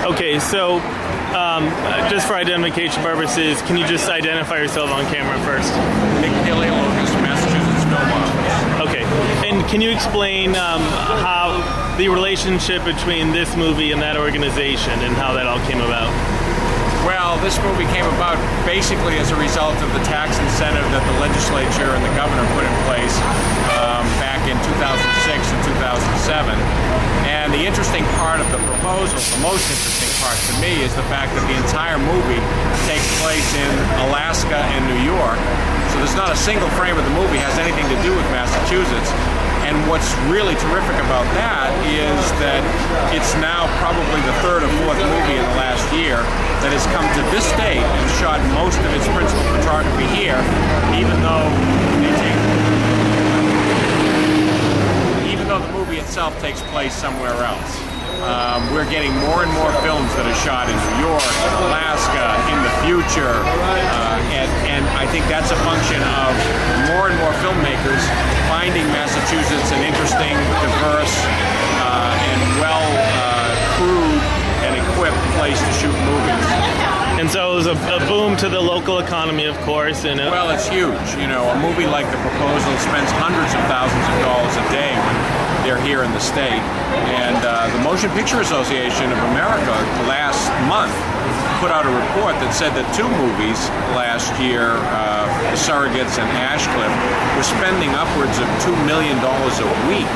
Okay, so just for identification purposes, can you just identify yourself on camera first? Nick Paleologos, Massachusetts Film Office. Okay, and can you explain how the relationship between this movie and that organization and how that all came about? Well, this movie came about basically as a result of the tax incentive that the legislature and the governor put in place back in 2006 and 2007. And the interesting part of the proposal, the most interesting part to me, is the fact that the entire movie takes place in Alaska and New York. So there's not a single frame of the movie has anything to do with Massachusetts. And what's really terrific about that is that it's now probably the third or fourth movie in the last year that has come to this state and shot most of its principal photography here, even though the movie itself takes place somewhere else. We're getting more and more films that are shot in New York, in Alaska, in the future, and I think that's a function of more and more filmmakers finding Massachusetts an interesting, diverse, and well-crewed and equipped place to shoot movies. And so it was a boom to the local economy, of course. And well, it's huge. You know, a movie like The Proposal spends hundreds of thousands of dollars a day when they're here in the state. And the Motion Picture Association of America last month put out a report that said that two movies last year, Surrogates and Ashcliff, were spending upwards of $2 million a week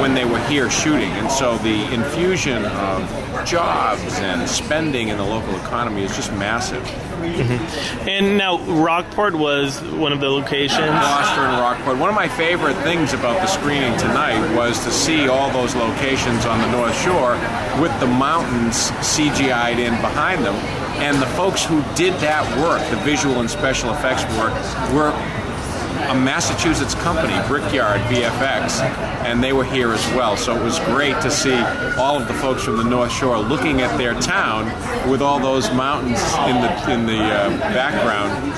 when they were here shooting. And so the infusion of jobs and spending in the local economy is just massive. Mm-hmm. And now Rockport was one of the locations? Gloucester and Rockport. One of my favorite things about the screening tonight was to see all those locations on the North Shore with the mountains CGI'd in behind them. And the folks who did that work, the visual and special effects work, were a Massachusetts company, Brickyard VFX, and they were here as well. So it was great to see all of the folks from the North Shore looking at their town with all those mountains in the background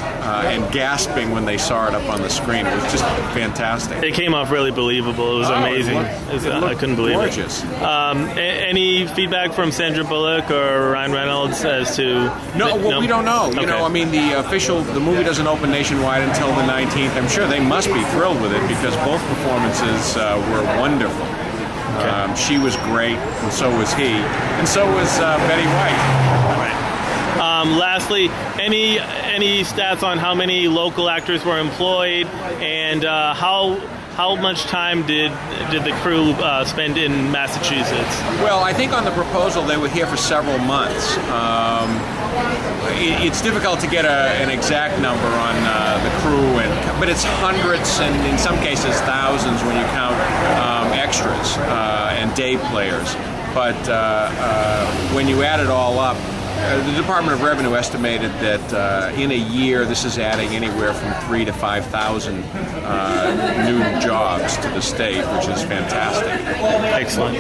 and gasping when they saw it up on the screen. It was just fantastic. It came off really believable. It was amazing. I couldn't believe gorgeous. It. Any feedback from Sandra Bullock or Ryan Reynolds as to? No, we don't know. You know, I mean, the movie doesn't open nationwide until the 19th. I'm sure they must be thrilled with it because both performances were wonderful. Okay. She was great, and so was he, and so was Betty White. Right. Lastly, any stats on how many local actors were employed, and how much time did the crew spend in Massachusetts? Well, I think on The Proposal they were here for several months. It's difficult to get an exact number on the crew, but it's hundreds and in some cases thousands when you count extras and day players. But when you add it all up, the Department of Revenue estimated that in a year this is adding anywhere from 3,000 to 5,000 new jobs to the state, which is fantastic. Excellent.